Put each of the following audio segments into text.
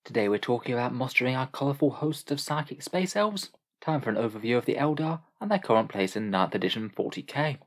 Today we're talking about mustering our colourful hosts of psychic space elves. Time for an overview of the Eldar and their current place in 9th edition 40k.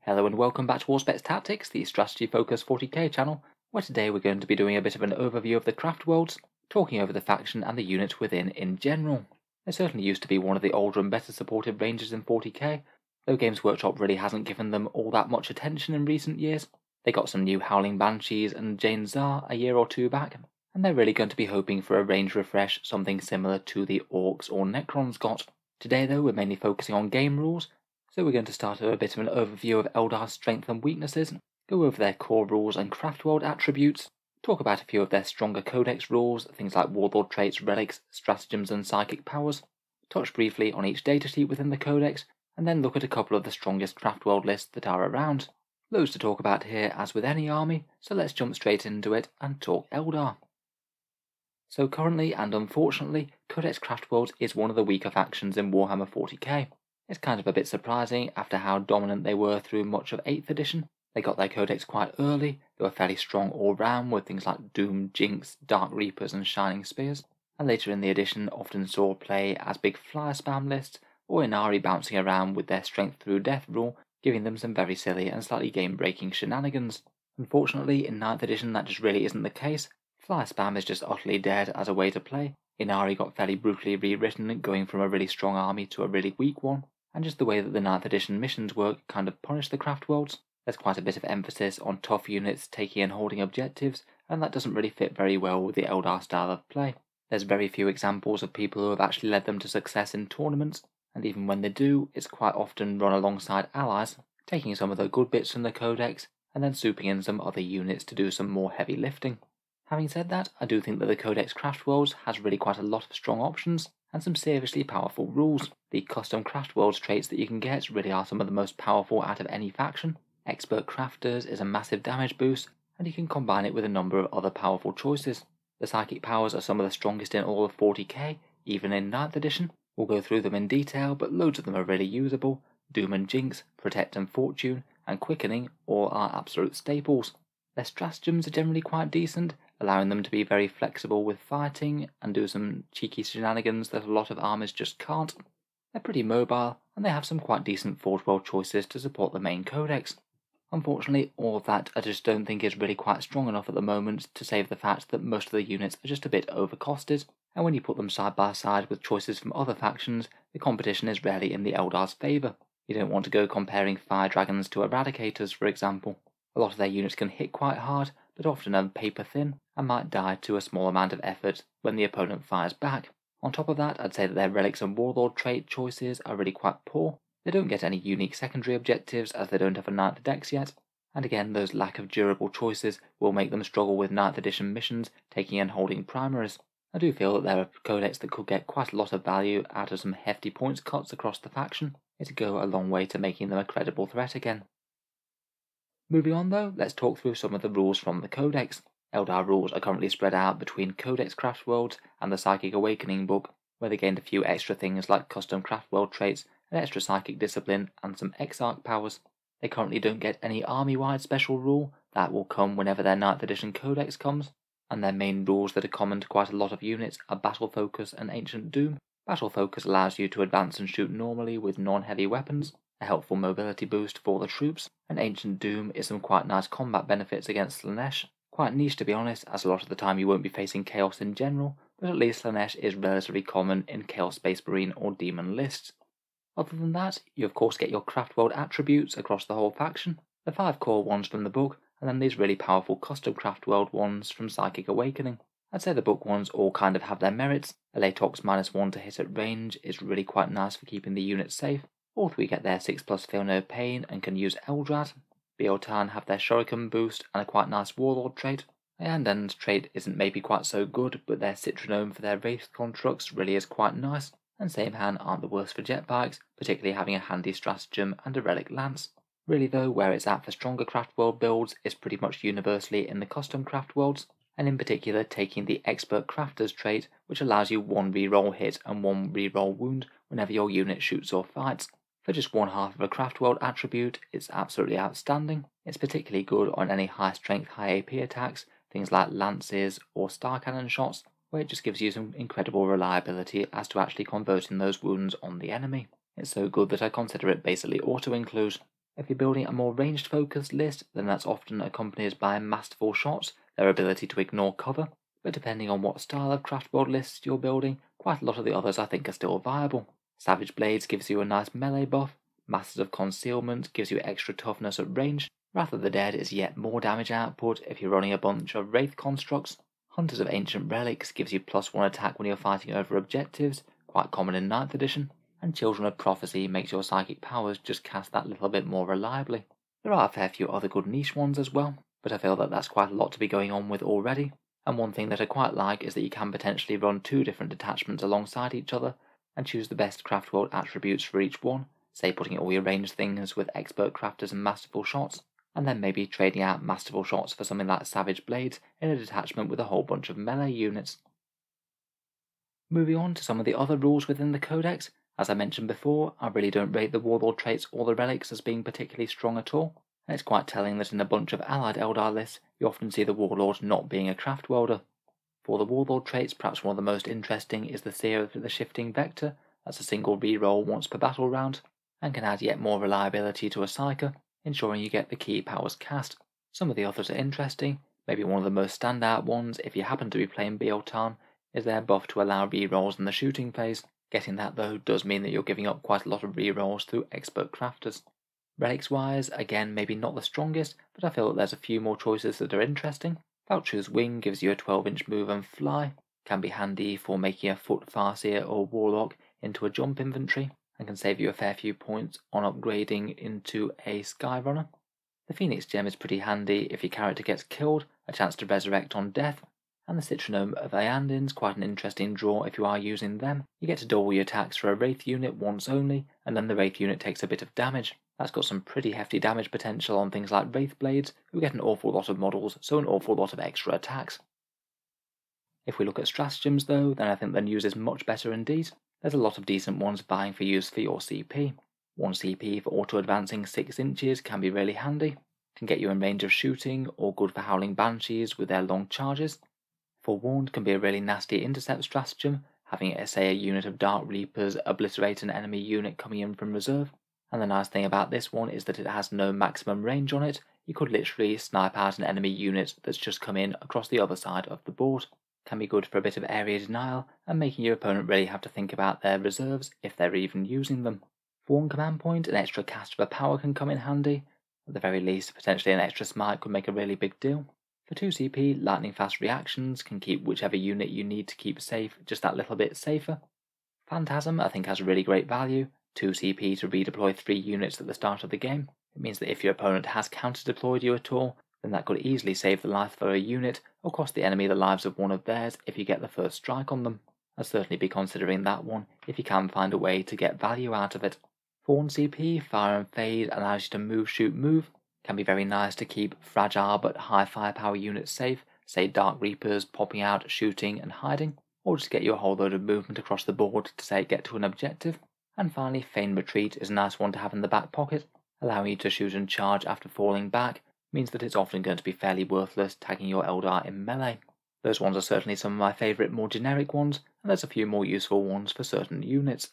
Hello and welcome back to Auspex Tactics, the strategy-focused 40k channel, where today we're going to be doing a bit of an overview of the Craftworlds, talking over the faction and the units within in general. They certainly used to be one of the older and better supported ranges in 40k, though Games Workshop really hasn't given them all that much attention in recent years. They got some new Howling Banshees and Jane Zar a year or two back, and they're really going to be hoping for a range refresh, something similar to the Orcs or Necrons got. Today though, we're mainly focusing on game rules, so we're going to start with a bit of an overview of Eldar's strengths and weaknesses, go over their core rules and Craftworld attributes, talk about a few of their stronger Codex rules, things like Warlord traits, relics, stratagems and psychic powers, touch briefly on each datasheet within the Codex, and then look at a couple of the strongest Craftworld lists that are around. Loads to talk about here as with any army, so let's jump straight into it and talk Eldar. So currently and unfortunately, Codex Craftworlds is one of the weaker factions in Warhammer 40k. It's kind of a bit surprising after how dominant they were through much of 8th edition. They got their Codex quite early, they were fairly strong all round with things like Doom, Jinx, Dark Reapers and Shining Spears, and later in the edition often saw play as big flyer spam lists, or Inari bouncing around with their strength through death rule, giving them some very silly and slightly game-breaking shenanigans. Unfortunately, in 9th edition that just really isn't the case. Flyer spam is just utterly dead as a way to play. Inari got fairly brutally rewritten, going from a really strong army to a really weak one, and just the way that the 9th edition missions work kind of punish the Craftworlds. There's quite a bit of emphasis on tough units taking and holding objectives, and that doesn't really fit very well with the Eldar style of play. There's very few examples of people who have actually led them to success in tournaments, and even when they do, it's quite often run alongside allies, taking some of the good bits from the Codex, and then souping in some other units to do some more heavy lifting. Having said that, I do think that the Codex Craftworlds has really quite a lot of strong options, and some seriously powerful rules. The custom Craftworlds traits that you can get really are some of the most powerful out of any faction. Expert Crafters is a massive damage boost, and you can combine it with a number of other powerful choices. The psychic powers are some of the strongest in all of 40k, even in 9th edition. We'll go through them in detail, but loads of them are really usable. Doom and Jinx, Protect and Fortune, and Quickening all are absolute staples. Their stratagems are generally quite decent, allowing them to be very flexible with fighting and do some cheeky shenanigans that a lot of armies just can't. They're pretty mobile, and they have some quite decent Forge World choices to support the main Codex. Unfortunately, all of that I just don't think is really quite strong enough at the moment to save the fact that most of the units are just a bit overcosted, and when you put them side by side with choices from other factions, the competition is rarely in the Eldar's favour. You don't want to go comparing Fire Dragons to Eradicators, for example. A lot of their units can hit quite hard, but often are paper thin, and might die to a small amount of effort when the opponent fires back. On top of that, I'd say that their Relics and Warlord trait choices are really quite poor. They don't get any unique secondary objectives as they don't have a 9th dex yet, and again those lack of durable choices will make them struggle with 9th edition missions taking and holding primaries. I do feel that they're a codex that could get quite a lot of value out of some hefty points cuts across the faction. It'd go a long way to making them a credible threat again. Moving on though, let's talk through some of the rules from the Codex. Eldar rules are currently spread out between Codex Craftworlds and the Psychic Awakening book, where they gained a few extra things like custom Craftworld traits, an extra psychic discipline, and some Exarch powers. They currently don't get any army-wide special rule, that will come whenever their 9th edition Codex comes, and their main rules that are common to quite a lot of units are Battle Focus and Ancient Doom. Battle Focus allows you to advance and shoot normally with non-heavy weapons, a helpful mobility boost for the troops, and Ancient Doom is some quite nice combat benefits against Slaanesh. Quite niche to be honest, as a lot of the time you won't be facing Chaos in general, but at least Slaanesh is relatively common in Chaos Space Marine or Demon lists. Other than that, you of course get your Craftworld attributes across the whole faction, the 5 core ones from the book, and then these really powerful custom Craftworld ones from Psychic Awakening. I'd say the book ones all kind of have their merits. A Latox -1 to hit at range is really quite nice for keeping the unit safe. All 3 get their 6+ Feel No Pain and can use Eldrad. Beotan have their Shuriken boost and a quite nice Warlord trait. Ayandan's trait isn't maybe quite so good, but their Citronome for their Wraith constructs really is quite nice, and Samehan aren't the worst for jetbikes, particularly having a handy stratagem and a relic lance. Really though, where it's at for stronger Craftworld builds is pretty much universally in the custom Craftworlds, and in particular taking the Expert Crafters trait, which allows you 1 reroll hit and 1 reroll wound whenever your unit shoots or fights. For just one half of a Craftworld attribute, it's absolutely outstanding. It's particularly good on any high strength, high AP attacks, things like lances or star cannon shots, where it just gives you some incredible reliability as to actually converting those wounds on the enemy. It's so good that I consider it basically auto-include. If you're building a more ranged focused list, then that's often accompanied by masterful shots, their ability to ignore cover, but depending on what style of Craftworld lists you're building, quite a lot of the others I think are still viable. Savage Blades gives you a nice melee buff, Masters of Concealment gives you extra toughness at range, Wrath of the Dead is yet more damage output if you're running a bunch of Wraith constructs, Hunters of Ancient Relics gives you +1 attack when you're fighting over objectives, quite common in 9th edition, and Children of Prophecy makes your psychic powers just cast that little bit more reliably. There are a fair few other good niche ones as well, but I feel that that's quite a lot to be going on with already, and one thing that I quite like is that you can potentially run 2 different detachments alongside each other, and choose the best Craftworld attributes for each one, say putting all your ranged things with Expert Crafters and Masterful Shots, and then maybe trading out Masterful Shots for something like Savage Blades in a detachment with a whole bunch of melee units. Moving on to some of the other rules within the Codex, as I mentioned before, I really don't rate the Warlord traits or the relics as being particularly strong at all, and it's quite telling that in a bunch of allied Eldar lists, you often see the Warlord not being a Craftworlder. For the Warlord traits, perhaps one of the most interesting is the Seer of the Shifting Vector. That's a single reroll once per battle round, and can add yet more reliability to a Psyker, ensuring you get the key powers cast. Some of the others are interesting, maybe one of the most standout ones, if you happen to be playing Beotan, is their buff to allow rerolls in the shooting phase. Getting that though does mean that you're giving up quite a lot of rerolls through Expert Crafters. Relics wise, again maybe not the strongest, but I feel that there's a few more choices that are interesting. Valtru's Wing gives you a 12-inch move and fly, can be handy for making a Foot Farseer or Warlock into a jump inventory, and can save you a fair few points on upgrading into a Skyrunner. The Phoenix Gem is pretty handy if your character gets killed, a chance to resurrect on death, and the Citronome of Aandin's quite an interesting draw if you are using them. You get to double your attacks for a Wraith unit once only, and then the Wraith unit takes a bit of damage. That's got some pretty hefty damage potential on things like Wraith Blades, who get an awful lot of models, so an awful lot of extra attacks. If we look at stratagems though, then I think the news is much better indeed. There's a lot of decent ones vying for use for your CP. 1 CP for auto-advancing 6 inches can be really handy, can get you in range of shooting, or good for Howling Banshees with their long charges. Forewarned can be a really nasty intercept stratagem, having say a unit of Dark Reapers obliterate an enemy unit coming in from reserve. And the nice thing about this one is that it has no maximum range on it. You could literally snipe out an enemy unit that's just come in across the other side of the board. Can be good for a bit of area denial and making your opponent really have to think about their reserves if they're even using them. For 1 command point, an extra cast of a power can come in handy. At the very least, potentially an extra smite could make a really big deal. For 2 CP, lightning fast reactions can keep whichever unit you need to keep safe just that little bit safer. Phantasm I think has a really great value. 2 CP to redeploy 3 units at the start of the game. It means that if your opponent has counter-deployed you at all, then that could easily save the life of a unit or cost the enemy the lives of one of theirs if you get the first strike on them. I'd certainly be considering that one if you can find a way to get value out of it. For 1 CP, Fire and Fade allows you to move, shoot, move. Can be very nice to keep fragile but high firepower units safe, say Dark Reapers popping out, shooting and hiding, or just get you a whole load of movement across the board to say get to an objective. And finally, Feign Retreat is a nice one to have in the back pocket, allowing you to shoot and charge after falling back, means that it's often going to be fairly worthless tagging your Eldar in melee. Those ones are certainly some of my favourite more generic ones, and there's a few more useful ones for certain units.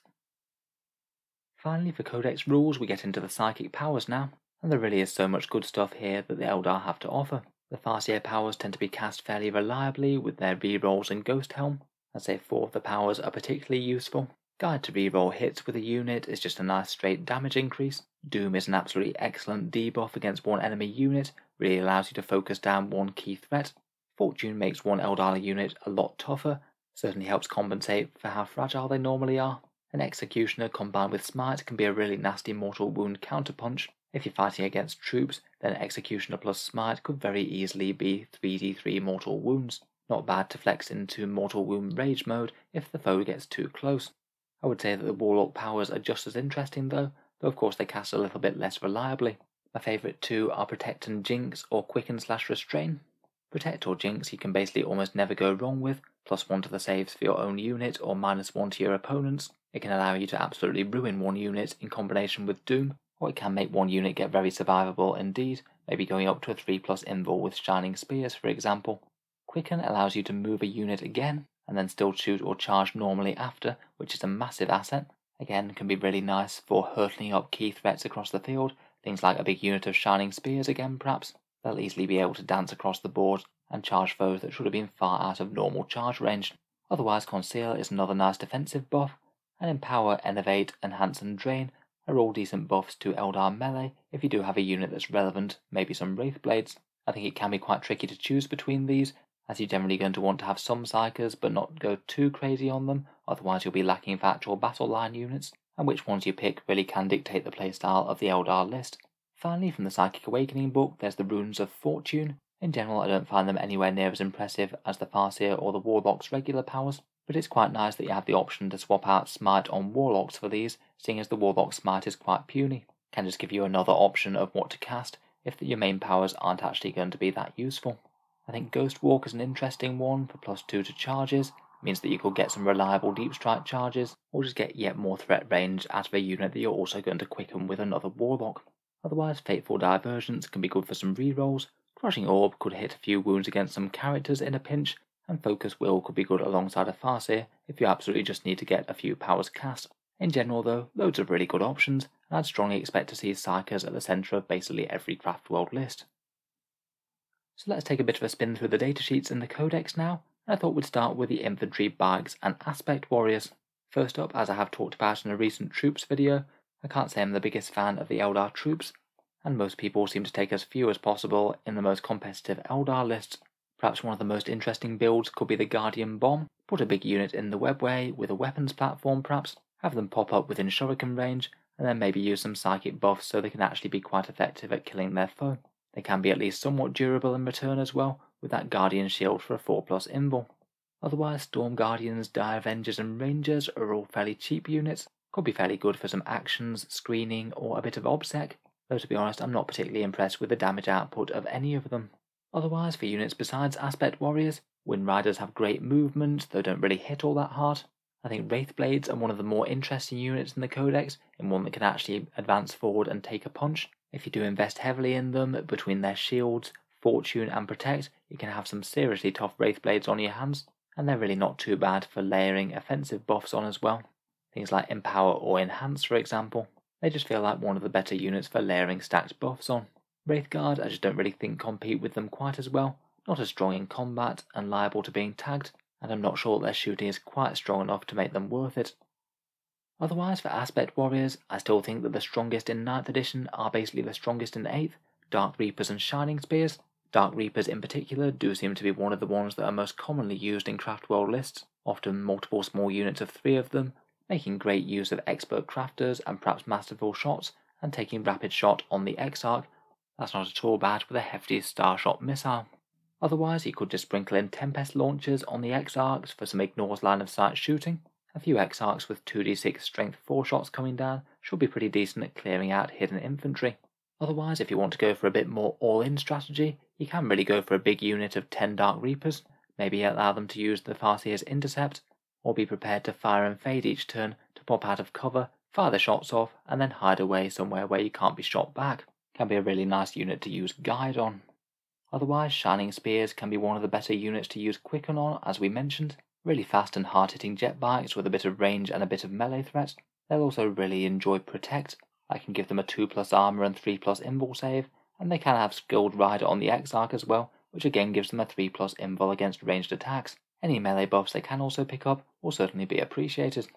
Finally, for Codex rules, we get into the psychic powers now, and there really is so much good stuff here that the Eldar have to offer. The Farseer powers tend to be cast fairly reliably with their rerolls and Ghost Helm. I'd say 4 of the powers are particularly useful. Guide to reroll hits with a unit is just a nice straight damage increase. Doom is an absolutely excellent debuff against one enemy unit, really allows you to focus down one key threat. Fortune makes one Eldar unit a lot tougher, certainly helps compensate for how fragile they normally are. An Executioner combined with Smite can be a really nasty mortal wound counterpunch. If you're fighting against troops, then Executioner plus Smite could very easily be 3d3 mortal wounds. Not bad to flex into mortal wound rage mode if the foe gets too close. I would say that the Warlock powers are just as interesting though of course they cast a little bit less reliably. My favourite 2 are Protect and Jinx or Quicken/Restrain. Protect or Jinx you can basically almost never go wrong with, +1 to the saves for your own unit or -1 to your opponent's. It can allow you to absolutely ruin one unit in combination with Doom, or it can make one unit get very survivable indeed, maybe going up to a 3+ invul with Shining Spears for example. Quicken allows you to move a unit again, and then still shoot or charge normally after, which is a massive asset. Again, can be really nice for hurtling up key threats across the field, things like a big unit of Shining Spears again perhaps. They'll easily be able to dance across the board and charge foes that should have been far out of normal charge range. Otherwise, Conceal is another nice defensive buff, and Empower, Innovate, Enhance and Drain are all decent buffs to Eldar melee if you do have a unit that's relevant, maybe some Wraithblades. I think it can be quite tricky to choose between these, as you're generally going to want to have some Psykers but not go too crazy on them, otherwise you'll be lacking for actual battle line units, and which ones you pick really can dictate the playstyle of the Eldar list. Finally, from the Psychic Awakening book, there's the Runes of Fortune. In general, I don't find them anywhere near as impressive as the Farseer or the Warlock's regular powers, but it's quite nice that you have the option to swap out Smite on Warlocks for these, seeing as the Warlock Smite is quite puny. Can just give you another option of what to cast if your main powers aren't actually going to be that useful. I think Ghost Walk is an interesting one for +2 to charges. It means that you could get some reliable deep strike charges, or just get yet more threat range out of a unit that you're also going to quicken with another Warlock. Otherwise, Fateful Divergence can be good for some rerolls. Crushing Orb could hit a few wounds against some characters in a pinch, and Focus Will could be good alongside a Farseer if you absolutely just need to get a few powers cast. In general though, loads of really good options, and I'd strongly expect to see Psykers at the centre of basically every Craftworld list. So let's take a bit of a spin through the datasheets in the Codex now, and I thought we'd start with the Infantry, Bikes and Aspect Warriors. First up, as I have talked about in a recent Troops video, I can't say I'm the biggest fan of the Eldar troops, and most people seem to take as few as possible in the most competitive Eldar lists. Perhaps one of the most interesting builds could be the Guardian Bomb. Put a big unit in the webway with a weapons platform perhaps, have them pop up within shuriken range, and then maybe use some psychic buffs so they can actually be quite effective at killing their foe. They can be at least somewhat durable in return as well, with that Guardian Shield for a 4+ invul. Otherwise, Storm Guardians, Dire Avengers and Rangers are all fairly cheap units, could be fairly good for some actions, screening or a bit of OBSEC, though to be honest I'm not particularly impressed with the damage output of any of them. Otherwise, for units besides Aspect Warriors, Wind Riders have great movement, though don't really hit all that hard. I think Wraithblades are one of the more interesting units in the Codex, and one that can actually advance forward and take a punch. If you do invest heavily in them, between their shields, fortune and protect, you can have some seriously tough Wraithblades on your hands, and they're really not too bad for layering offensive buffs on as well. Things like Empower or Enhance for example. They just feel like one of the better units for layering stacked buffs on. Wraithguard I just don't really think compete with them quite as well, not as strong in combat and liable to being tagged, and I'm not sure their shooting is quite strong enough to make them worth it. Otherwise, for Aspect Warriors, I still think that the strongest in 9th edition are basically the strongest in 8th, Dark Reapers and Shining Spears. Dark Reapers in particular do seem to be one of the ones that are most commonly used in Craftworld lists, often multiple small units of 3 of them, making great use of expert crafters and perhaps masterful shots, and taking rapid shot on the Exarch. That's not at all bad with a hefty Starshot missile. Otherwise, you could just sprinkle in Tempest launchers on the Exarchs for some ignores line of sight shooting. A few Exarchs with 2d6 strength 4 shots coming down should be pretty decent at clearing out hidden infantry. Otherwise, if you want to go for a bit more all-in strategy, you can really go for a big unit of 10 Dark Reapers, maybe allow them to use the Farseer's Intercept, or be prepared to fire and fade each turn to pop out of cover, fire the shots off, and then hide away somewhere where you can't be shot back. Can be a really nice unit to use Guide on. Otherwise, Shining Spears can be one of the better units to use Quicken on, as we mentioned. Really fast and hard-hitting jet bikes with a bit of range and a bit of melee threat. They'll also really enjoy Protect. I can give them a 2+ armor and 3+ invul save, and they can have Skilled Rider on the Exarch as well, which again gives them a 3+ invul against ranged attacks. Any melee buffs they can also pick up will certainly be appreciated.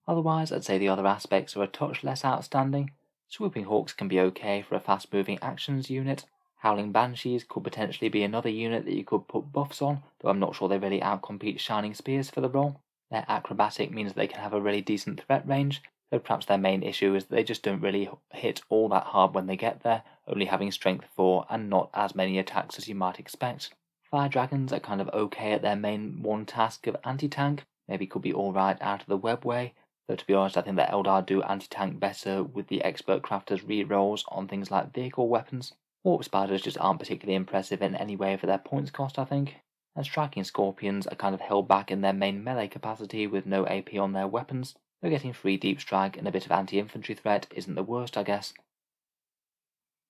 Otherwise, I'd say the other aspects are a touch less outstanding. Swooping Hawks can be okay for a fast-moving actions unit. Howling Banshees could potentially be another unit that you could put buffs on, though I'm not sure they really outcompete Shining Spears for the role. Their acrobatic means they can have a really decent threat range, though perhaps their main issue is that they just don't really hit all that hard when they get there, only having strength 4 and not as many attacks as you might expect. Fire Dragons are kind of okay at their main one task of anti-tank, maybe could be alright out of the webway, though to be honest I think that Eldar do anti-tank better with the expert crafters rerolls on things like vehicle weapons. Warp Spiders just aren't particularly impressive in any way for their points cost I think, and striking scorpions are kind of held back in their main melee capacity with no AP on their weapons, though getting free deep strike and a bit of anti-infantry threat isn't the worst, I guess.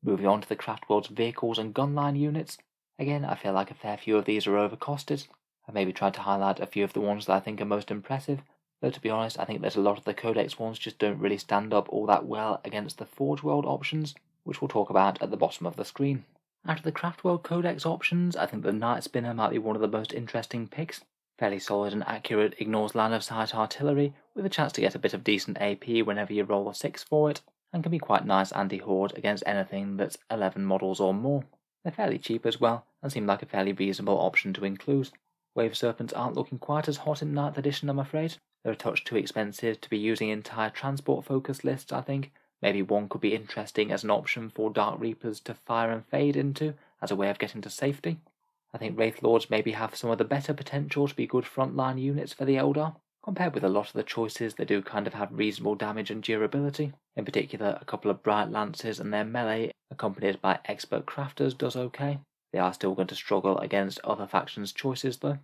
Moving on to the Craftworlds vehicles and gunline units, again I feel like a fair few of these are overcosted. I've maybe tried to highlight a few of the ones that I think are most impressive, though to be honest I think that a lot of the Codex ones just don't really stand up all that well against the Forge World options, which we'll talk about at the bottom of the screen. Out of the Craftworld Codex options, I think the Night Spinner might be one of the most interesting picks. Fairly solid and accurate, ignores line of sight artillery, with a chance to get a bit of decent AP whenever you roll a 6 for it, and can be quite nice anti-horde against anything that's 11 models or more. They're fairly cheap as well, and seem like a fairly reasonable option to include. Wave Serpents aren't looking quite as hot in 9th edition, I'm afraid. They're a touch too expensive to be using entire transport focus lists, I think. Maybe one could be interesting as an option for Dark Reapers to fire and fade into, as a way of getting to safety. I think Wraith Lords maybe have some of the better potential to be good frontline units for the Eldar. Compared with a lot of the choices, they do kind of have reasonable damage and durability. In particular, a couple of Bright Lances and their melee, accompanied by Expert Crafters, does okay. They are still going to struggle against other factions' choices though.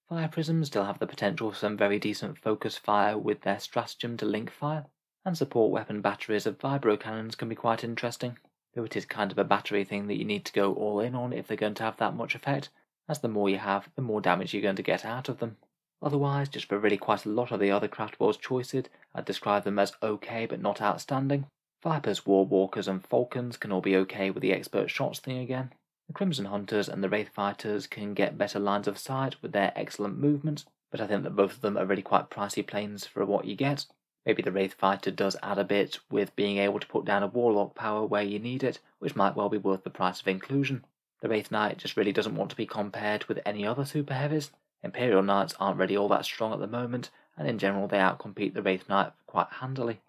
Fire Prisms still have the potential for some very decent focus fire with their stratagem to link fire, and support weapon batteries of vibro cannons can be quite interesting, though it is kind of a battery thing that you need to go all in on if they're going to have that much effect, as the more you have, the more damage you're going to get out of them. Otherwise, just for really quite a lot of the other Craftworlds choices, I'd describe them as okay but not outstanding. Vipers, Warwalkers and Falcons can all be okay with the expert shots thing again. The Crimson Hunters and the Wraith Fighters can get better lines of sight with their excellent movement, but I think that both of them are really quite pricey planes for what you get. Maybe the Wraith Fighter does add a bit with being able to put down a Warlock power where you need it, which might well be worth the price of inclusion. The Wraith Knight just really doesn't want to be compared with any other super heavies. Imperial Knights aren't really all that strong at the moment, and in general they outcompete the Wraith Knight quite handily.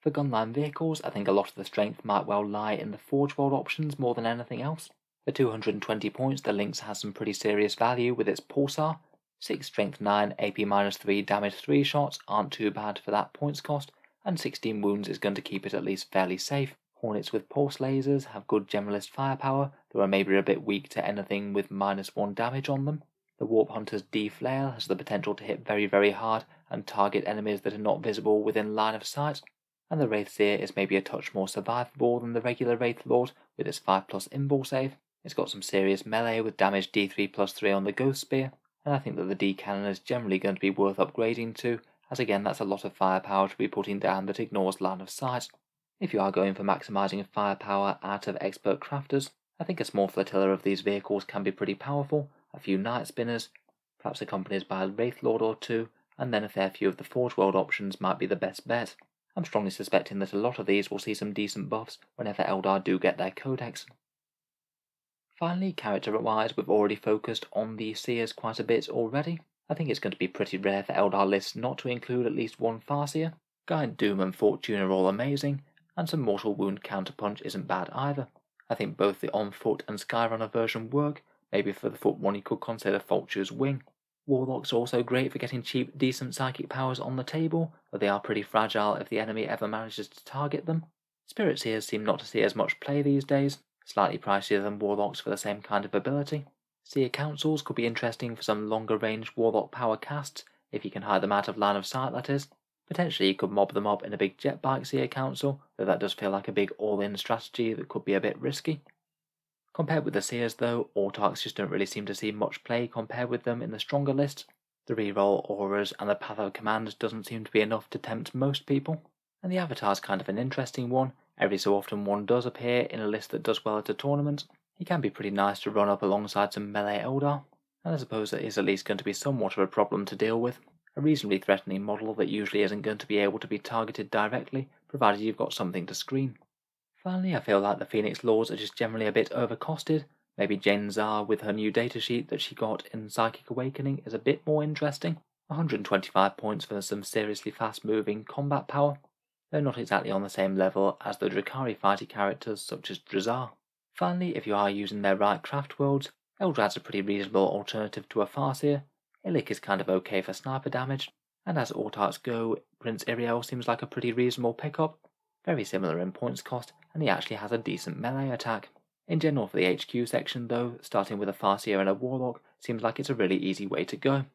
For gunline vehicles, I think a lot of the strength might well lie in the Forge World options more than anything else. For 220 points, the Lynx has some pretty serious value with its Pulsar. 6 strength 9, AP 3, damage 3 shots aren't too bad for that points cost, and 16 wounds is going to keep it at least fairly safe. Hornets with pulse lasers have good generalist firepower, though are maybe a bit weak to anything with -1 damage on them. The Warp Hunter's D-Flail has the potential to hit very very hard and target enemies that are not visible within line of sight, and the Wraith Seer is maybe a touch more survivable than the regular Wraith Lord with its 5+ invul save. It's got some serious melee with damage D3+3 on the Ghost Spear, and I think that the D-Cannon is generally going to be worth upgrading to, as again that's a lot of firepower to be putting down that ignores line of sight. If you are going for maximising firepower out of Expert Crafters, I think a small flotilla of these vehicles can be pretty powerful, a few Night Spinners, perhaps accompanied by a Wraith Lord or two, and then a fair few of the Forge World options might be the best bet. I'm strongly suspecting that a lot of these will see some decent buffs whenever Eldar do get their Codex. Finally, character-wise, we've already focused on the Seers quite a bit already. I think it's going to be pretty rare for Eldar lists not to include at least one Farseer. Guide, Doom and Fortune are all amazing, and some Mortal Wound Counterpunch isn't bad either. I think both the On Foot and Skyrunner version work. Maybe for the foot one you could consider Vulture's Wing. Warlocks are also great for getting cheap, decent psychic powers on the table, but they are pretty fragile if the enemy ever manages to target them. Spirit Seers seem not to see as much play these days, slightly pricier than Warlocks for the same kind of ability. Seer Councils could be interesting for some longer range Warlock power casts, if you can hide them out of line of sight that is. Potentially you could mob them up in a big Jetbike Seer Council, though that does feel like a big all-in strategy that could be a bit risky. Compared with the Seers though, Autarchs just don't really seem to see much play compared with them in the stronger lists. The reroll, auras and the path of command doesn't seem to be enough to tempt most people. And the Avatar's kind of an interesting one. Every so often one does appear in a list that does well at a tournament. He can be pretty nice to run up alongside some melee Eldar, and I suppose that is at least going to be somewhat of a problem to deal with. A reasonably threatening model that usually isn't going to be able to be targeted directly, provided you've got something to screen. Finally, I feel like the Phoenix Lords are just generally a bit overcosted. Maybe Jane Zar with her new datasheet that she got in Psychic Awakening is a bit more interesting. 125 points for some seriously fast-moving combat power, though not exactly on the same level as the Drakari fighter characters such as Drazar. Finally, if you are using their right Craftworlds, Eldrad's a pretty reasonable alternative to a Farseer. Illic is kind of okay for sniper damage, and as Autarchs go, Prince Iriel seems like a pretty reasonable pickup. Very similar in points cost, and he actually has a decent melee attack. In general for the HQ section though, starting with a Farseer and a Warlock seems like it's a really easy way to go.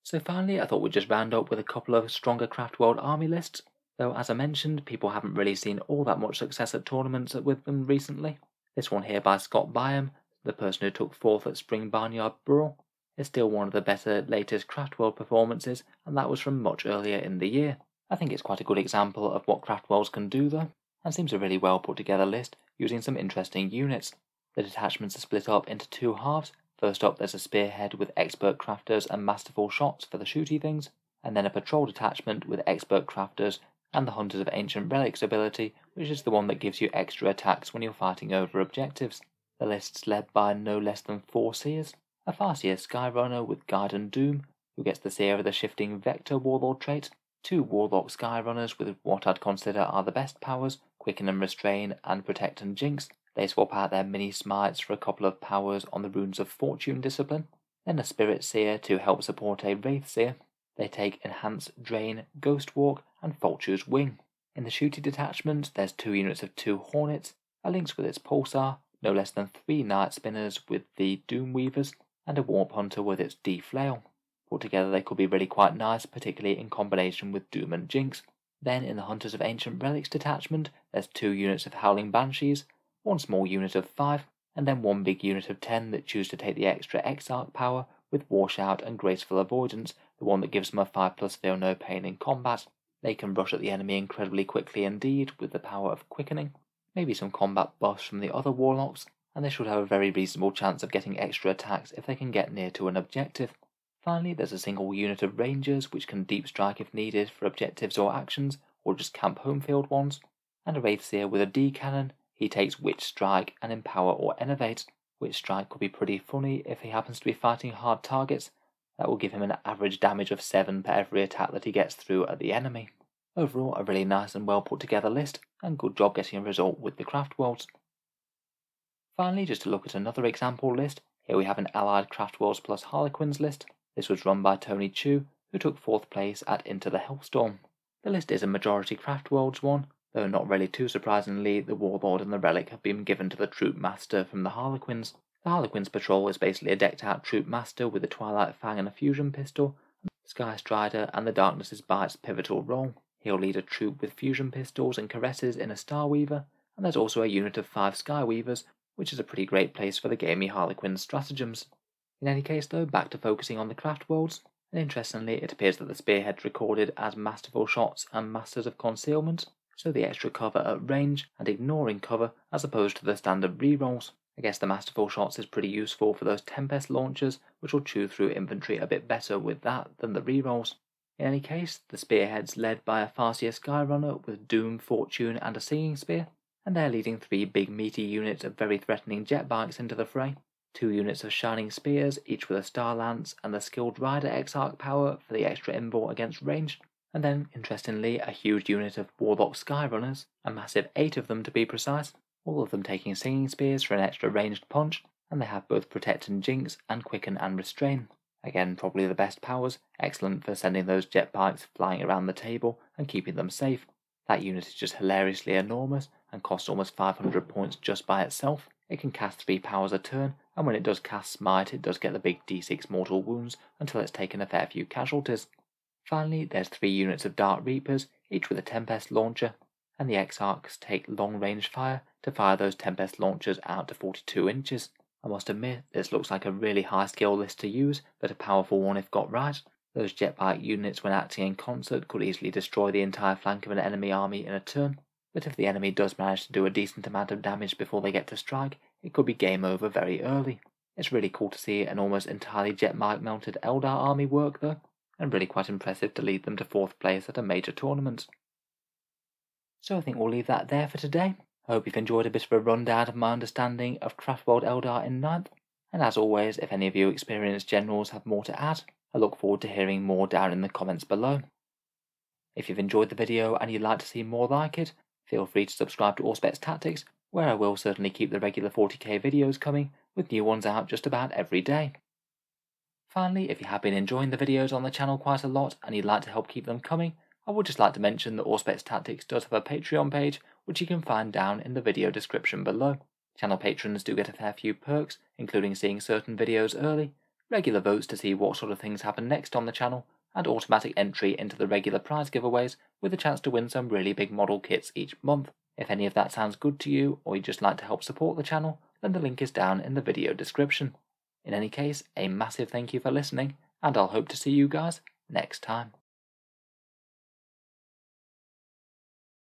So finally I thought we'd just round up with a couple of stronger Craftworld army lists, though as I mentioned people haven't really seen all that much success at tournaments with them recently. This one here by Scott Byam, the person who took 4th at Spring Barnyard Brawl, is still one of the better latest Craftworld performances, and that was from much earlier in the year. I think it's quite a good example of what Craftworlds can do though, and seems a really well put together list using some interesting units. The detachments are split up into 2 halves. First up there's a spearhead with expert crafters and masterful shots for the shooty things, and then a patrol detachment with expert crafters and the Hunters of Ancient Relics ability, which is the one that gives you extra attacks when you're fighting over objectives. The list's led by no less than 4 Seers, a Farseer Skyrunner with Guide and Doom, who gets the Seer of the Shifting Vector Warlord trait, 2 Warlock Skyrunners with what I'd consider are the best powers, Quicken and Restrain and Protect and Jinx. They swap out their mini smites for a couple of powers on the runes of Fortune Discipline, then a Spirit Seer to help support a Wraith Seer. They take Enhance, Drain, Ghost Walk and Vulture's Wing. In the shooty detachment there's 2 units of 2 Hornets, a Lynx with its Pulsar, no less than 3 Night Spinners with the Doom Weavers, and a Warp Hunter with its D-Flail. Put together they could be really quite nice, particularly in combination with Doom and Jinx. Then in the Hunters of Ancient Relics detachment there's 2 units of Howling Banshees, 1 small unit of 5, and then 1 big unit of 10 that choose to take the extra Exarch power with Warshout and Graceful Avoidance, the one that gives them a 5+ feel no pain in combat. They can rush at the enemy incredibly quickly indeed with the power of Quickening, maybe some combat buffs from the other Warlocks, and they should have a very reasonable chance of getting extra attacks if they can get near to an objective. Finally there's a single unit of Rangers which can deep strike if needed for objectives or actions, or just camp home field ones, and a Wraithseer with a D cannon. He takes Witch Strike and Empower or Innovate. Witch Strike could be pretty funny if he happens to be fighting hard targets. That will give him an average damage of 7 per every attack that he gets through at the enemy. Overall a really nice and well put together list, and good job getting a result with the Craftworlds. Finally, just to look at another example list, here we have an Allied Craftworlds plus Harlequins list. This was run by Tony Chu, who took 4th place at Into the Hellstorm. The list is a majority Craftworlds one, though not really too surprisingly the Warlord and the Relic have been given to the Troop Master from the Harlequins. The Harlequins patrol is basically a decked out Troop Master with a Twilight Fang and a fusion pistol, Sky Strider and the Darkness's Bite's pivotal role. He'll lead a troop with fusion pistols and caresses in a Starweaver, and there's also a unit of 5 Skyweavers, which is a pretty great place for the gamey Harlequins stratagems. In any case though, back to focusing on the Craftworlds, and interestingly it appears that the Spearhead's recorded as Masterful Shots and Masters of Concealment, so the extra cover at range and ignoring cover as opposed to the standard rerolls. I guess the Masterful Shots is pretty useful for those Tempest launchers, which will chew through infantry a bit better with that than the rerolls. In any case, the Spearhead's led by a Farseer Skyrunner with Doom, Fortune and a Singing Spear, and they're leading 3 big meaty units of very threatening jet bikes into the fray. 2 units of Shining Spears, each with a Star Lance and the Skilled Rider Exarch power for the extra invul against range, and then, interestingly, a huge unit of Warlock Skyrunners, a massive 8 of them to be precise, all of them taking Singing Spears for an extra ranged punch, and they have both Protect and Jinx and Quicken and Restrain. Again, probably the best powers, excellent for sending those jet bikes flying around the table and keeping them safe. That unit is just hilariously enormous and costs almost 500 points just by itself. It can cast 3 powers a turn, and when it does cast Smite it does get the big d6 mortal wounds until it's taken a fair few casualties. Finally, there's 3 units of Dark Reapers, each with a Tempest launcher, and the Exarchs take long range fire to fire those Tempest launchers out to 42 inches. I must admit, this looks like a really high skill list to use, but a powerful one if got right. Those jetbike units when acting in concert could easily destroy the entire flank of an enemy army in a turn, but if the enemy does manage to do a decent amount of damage before they get to strike, it could be game over very early. It's really cool to see an almost entirely jetbike mounted Eldar army work though, and really quite impressive to lead them to 4th place at a major tournament. So I think we'll leave that there for today. I hope you've enjoyed a bit of a rundown of my understanding of Craftworld Eldar in 9th, and as always, if any of you experienced generals have more to add, I look forward to hearing more down in the comments below. If you've enjoyed the video and you'd like to see more like it, feel free to subscribe to Auspex Tactics, where I will certainly keep the regular 40k videos coming, with new ones out just about every day. Finally, if you have been enjoying the videos on the channel quite a lot and you'd like to help keep them coming, I would just like to mention that Auspex Tactics does have a Patreon page which you can find down in the video description below. Channel patrons do get a fair few perks, including seeing certain videos early, regular votes to see what sort of things happen next on the channel, and automatic entry into the regular prize giveaways with a chance to win some really big model kits each month. If any of that sounds good to you, or you'd just like to help support the channel, then the link is down in the video description. In any case, a massive thank you for listening, and I'll hope to see you guys next time.